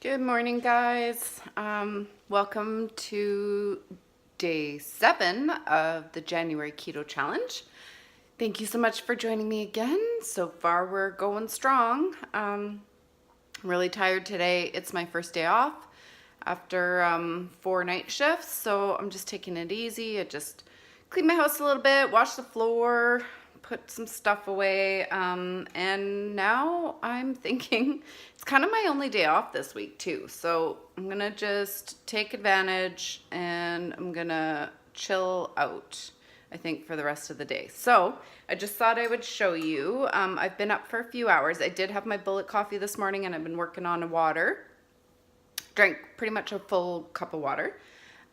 Good morning, guys. Welcome to day 7 of the January Keto Challenge. Thank you so much for joining me again. So far, we're going strong. I'm really tired today. It's my first day off after 4 night shifts, so I'm just taking it easy. I just cleaned my house a little bit, washed the floor, put some stuff away, and now I'm thinking it's kind of my only day off this week too, so I'm gonna just take advantage and I'm gonna chill out, I think, for the rest of the day. So I just thought I would show you. I've been up for a few hours. I did have my bullet coffee this morning and I've been working on water. Drank pretty much a full cup of water.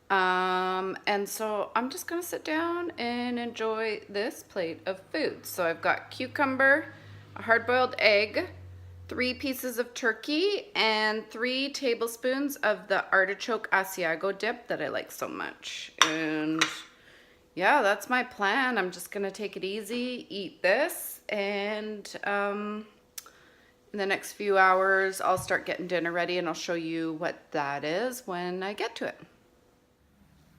And so I'm just gonna sit down and enjoy this plate of food. So I've got cucumber, a hard-boiled egg, 3 pieces of turkey, and 3 tablespoons of the artichoke Asiago dip that I like so much. And yeah, that's my plan. I'm just gonna take it easy, eat this, and in the next few hours I'll start getting dinner ready and I'll show you what that is when I get to it.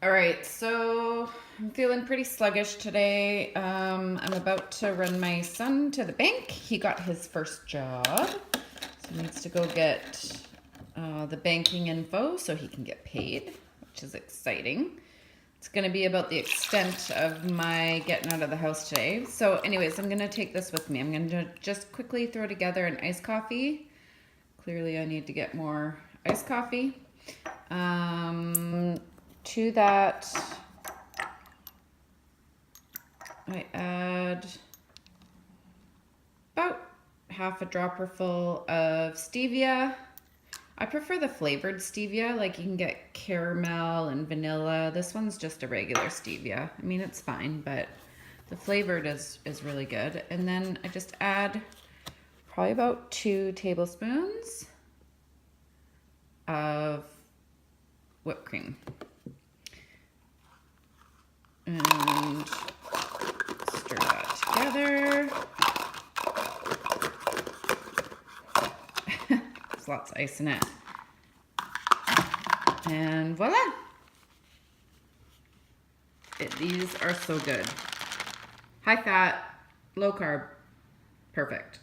All right, so I'm feeling pretty sluggish today. I'm about to run my son to the bank. He got his first job, so he needs to go get the banking info so he can get paid, which is exciting. It's gonna be about the extent of my getting out of the house today. So anyways, I'm gonna take this with me. I'm gonna just quickly throw together an iced coffee. Clearly I need to get more iced coffee. To that, I add about half a dropper full of stevia. I prefer the flavored stevia, like you can get caramel and vanilla. This one's just a regular stevia. I mean, it's fine, but the flavored is really good. And then I just add probably about 2 tablespoons of whipped cream. And stir that together. There's lots of ice in it. And voila! These are so good. High fat, low carb, perfect.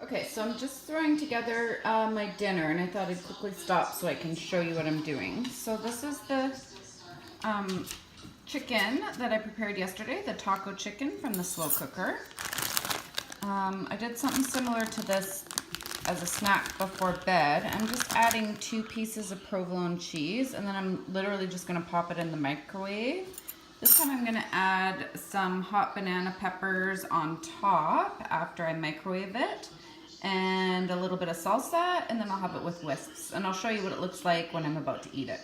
Okay, so I'm just throwing together my dinner, and I thought I'd quickly stop so I can show you what I'm doing. So this is the chicken that I prepared yesterday, the taco chicken from the slow cooker. I did something similar to this as a snack before bed. I'm just adding 2 pieces of provolone cheese, and then I'm literally just gonna pop it in the microwave. This time I'm gonna add some hot banana peppers on top after I microwave it, and a little bit of salsa, and then I'll have it with wisps. And I'll show you what it looks like when I'm about to eat it.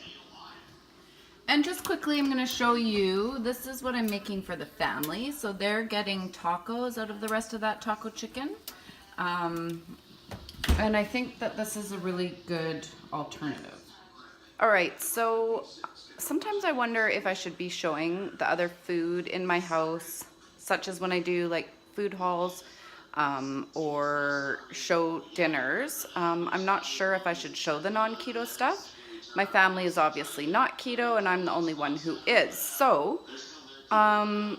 And just quickly, I'm going to show you, this is what I'm making for the family. So they're getting tacos out of the rest of that taco chicken. And I think that this is a really good alternative. All right, so sometimes I wonder if I should be showing the other food in my house, such as when I do like food hauls or show dinners. I'm not sure if I should show the non-keto stuff. My family is obviously not keto, and I'm the only one who is. So I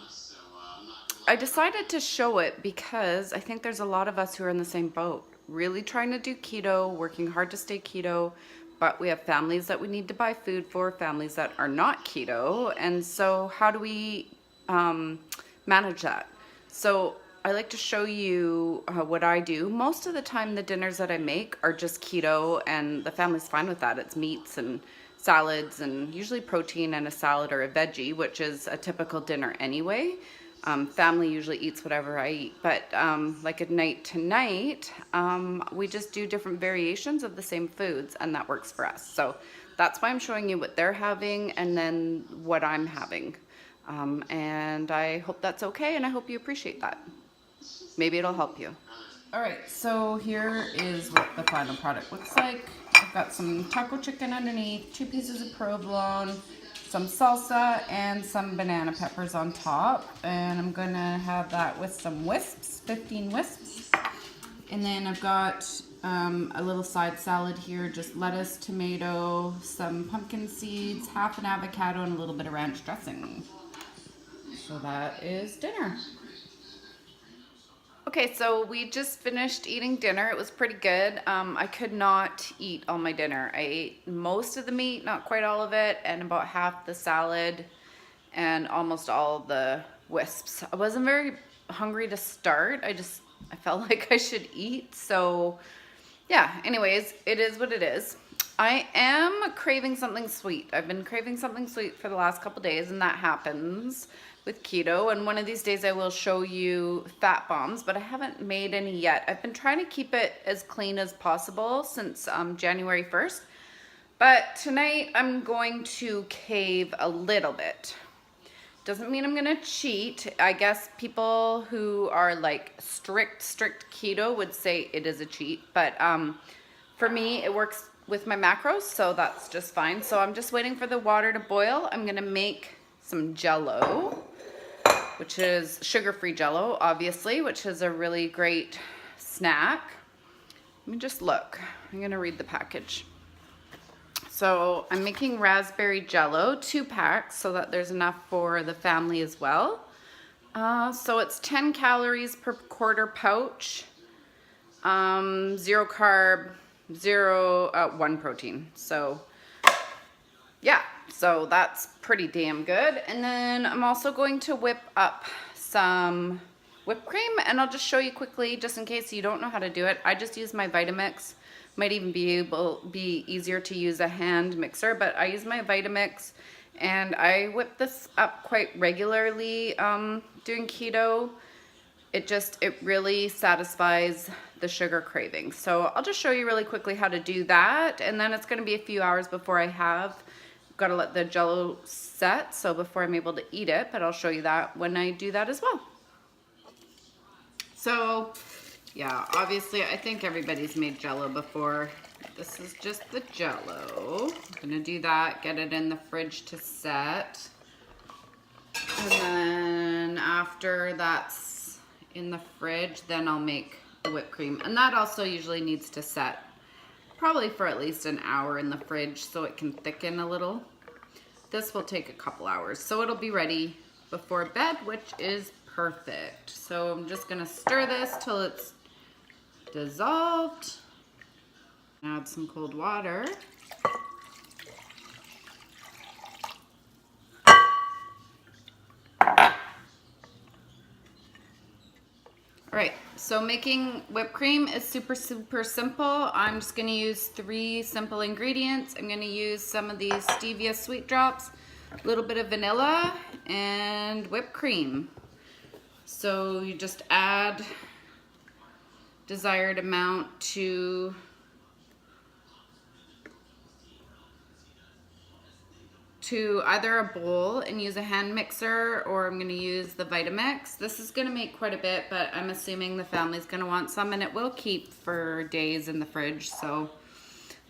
decided to show it because I think there's a lot of us who are in the same boat, really trying to do keto, working hard to stay keto, but we have families that we need to buy food for, families that are not keto. And so how do we manage that? So I like to show you what I do. Most of the time the dinners that I make are just keto, and the family's fine with that. It's meats and salads and usually protein and a salad or a veggie, which is a typical dinner anyway. Family usually eats whatever I eat, but like at night tonight, we just do different variations of the same foods, and that works for us. So that's why I'm showing you what they're having and then what I'm having. And I hope that's okay, and I hope you appreciate that. Maybe it'll help you. All right, so here is what the final product looks like. I've got some taco chicken underneath, 2 pieces of provolone, some salsa, and some banana peppers on top. And I'm gonna have that with some wisps, 15 wisps. And then I've got a little side salad here, just lettuce, tomato, some pumpkin seeds, half an avocado, and a little bit of ranch dressing. So that is dinner. Okay, so we just finished eating dinner. It was pretty good. I could not eat all my dinner. I ate most of the meat, not quite all of it, and about half the salad and almost all the wisps. I wasn't very hungry to start. I felt like I should eat. So yeah, anyways, it is what it is. I am craving something sweet. I've been craving something sweet for the last couple days, and that happens with keto. And one of these days I will show you fat bombs, but I haven't made any yet. I've been trying to keep it as clean as possible since January 1st. But tonight I'm going to cave a little bit. Doesn't mean I'm gonna cheat. I guess people who are like strict keto would say it is a cheat, but for me it works with my macros, so that's just fine. So I'm just waiting for the water to boil. I'm gonna make some Jello, which is sugar-free Jello, obviously, which is a really great snack. Let me just look. I'm gonna read the package. So I'm making raspberry Jello, 2 packs, so that there's enough for the family as well. So it's 10 calories per quarter pouch, 0 carb, 1 protein. So yeah, so that's pretty damn good. And then I'm also going to whip up some whipped cream, and I'll just show you quickly, just in case you don't know how to do it. I just use my Vitamix. Might even be easier to use a hand mixer, but I use my Vitamix, and I whip this up quite regularly doing keto. It really satisfies the sugar craving. So I'll just show you really quickly how to do that, and then it's going to be a few hours before I have got to let the Jello set, so before I'm able to eat it, but I'll show you that when I do that as well. So yeah, obviously I think everybody's made Jello before. This is just the Jello. I'm gonna do that, get it in the fridge to set. And then after that's in the fridge, then I'll make the whipped cream. And that also usually needs to set probably for at least an hour in the fridge so it can thicken a little. This will take a couple hours, so it'll be ready before bed, which is perfect. So I'm just gonna stir this till it's dissolved. Add some cold water. Alright, so making whipped cream is super simple. I'm just going to use 3 simple ingredients. I'm going to use some of these stevia sweet drops, a little bit of vanilla, and whipped cream. So you just add desired amount to either a bowl and use a hand mixer, or I'm going to use the Vitamix. This is going to make quite a bit, but I'm assuming the family's going to want some, and it will keep for days in the fridge, so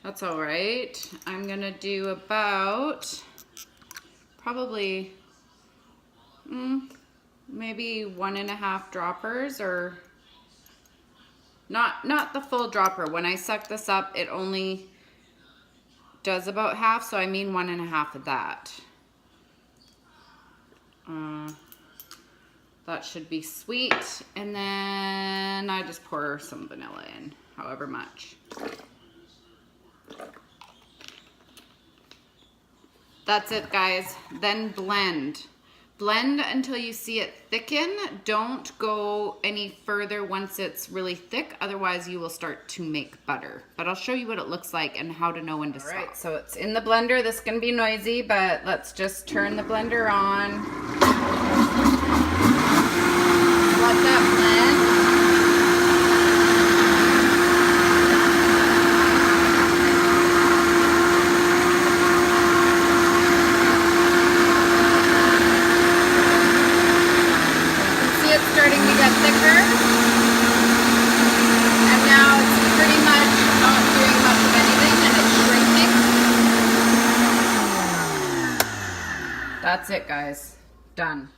that's all right. I'm going to do about probably maybe 1.5 droppers, or not the full dropper. When I suck this up, it only does about half, so I mean 1.5 of that. That should be sweet, and then I just pour some vanilla in, however much. That's it, guys. Then blend. Blend until you see it thicken. Don't go any further once it's really thick, otherwise you will start to make butter. But I'll show you what it looks like and how to know when to stop. All right, so it's in the blender. This is gonna be noisy, but let's just turn the blender on. Let that blend. Starting to get thicker, and now it's pretty much not doing much of anything, and it's shrinking. That's it, guys. Done.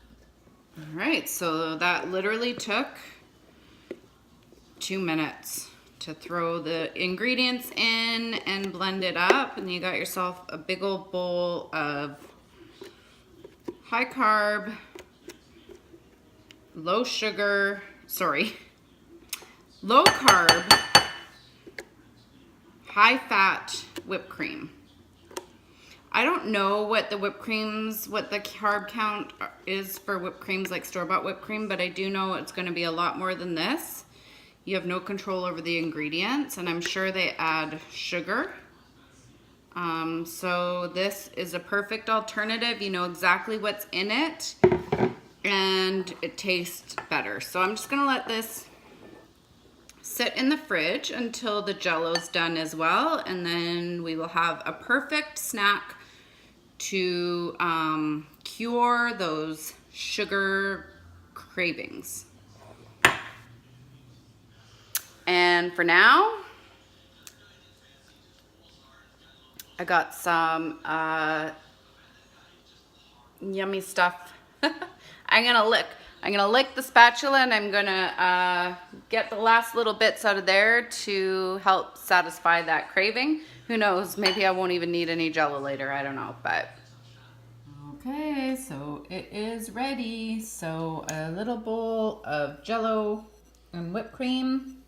All right, so that literally took 2 minutes. to throw the ingredients in and blend it up, and you got yourself a big old bowl of high carb, low carb, high fat whipped cream. I don't know what the carb count is for whipped creams, like store-bought whipped cream, but I do know it's going to be a lot more than this. You have no control over the ingredients, and I'm sure they add sugar. So this is a perfect alternative. You know exactly what's in it, and it tastes better. So I'm just going to let this sit in the fridge until the Jell-O's done as well, and then we will have a perfect snack to cure those sugar cravings. And for now, I got some yummy stuff. I'm gonna lick the spatula, and I'm gonna get the last little bits out of there to help satisfy that craving. Who knows, maybe I won't even need any Jell-O later, I don't know, but. Okay, so it is ready. So a little bowl of Jell-O and whipped cream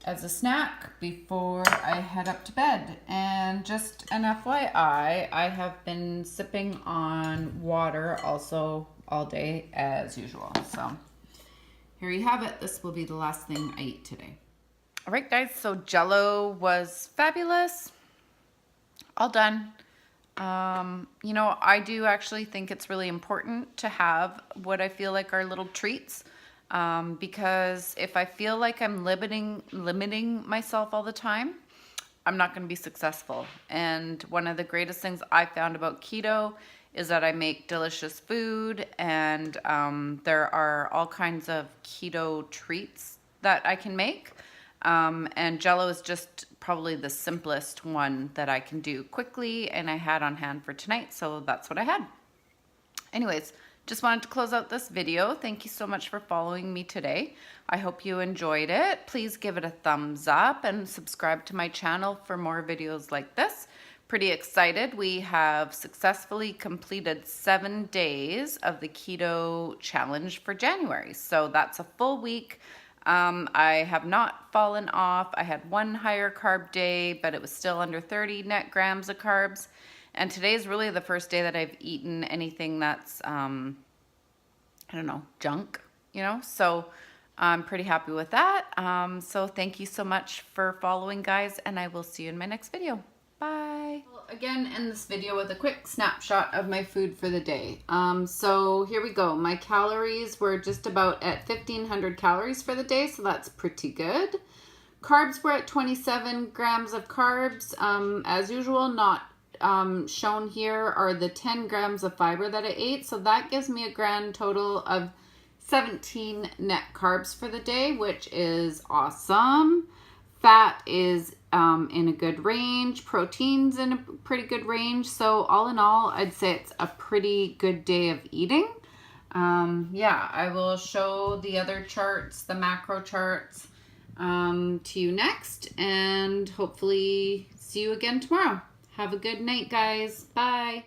as a snack before I head up to bed. And just an FYI, I have been sipping on water also all day as usual. So here you have it. This will be the last thing I eat today. All right, guys, so Jell-O was fabulous. All done. You know, I do actually think it's really important to have what I feel like are little treats, because if I feel like I'm limiting myself all the time, I'm not going to be successful. And one of the greatest things I found about keto is that I make delicious food, and there are all kinds of keto treats that I can make. And Jell-O is just probably the simplest one that I can do quickly, and I had on hand for tonight, so that's what I had. Anyways, just wanted to close out this video. Thank you so much for following me today. I hope you enjoyed it. Please give it a thumbs up and subscribe to my channel for more videos like this. Pretty excited. We have successfully completed 7 days of the keto challenge for January, so that's a full week. I have not fallen off. I had one higher carb day, but it was still under 30 net grams of carbs. And today is really the first day that I've eaten anything that's, I don't know, junk, you know? So I'm pretty happy with that. So thank you so much for following, guys, and I will see you in my next video. Bye. Well, again, end this video with a quick snapshot of my food for the day. So here we go. My calories were just about at 1,500 calories for the day, so that's pretty good. Carbs were at 27 grams of carbs. As usual, not shown here are the 10 grams of fiber that I ate, so that gives me a grand total of 17 net carbs for the day, which is awesome. Fat is in a good range. Protein's in a pretty good range. So all in all, I'd say it's a pretty good day of eating. Yeah, I will show the other charts, the macro charts, to you next, and hopefully see you again tomorrow. Have a good night, guys. Bye.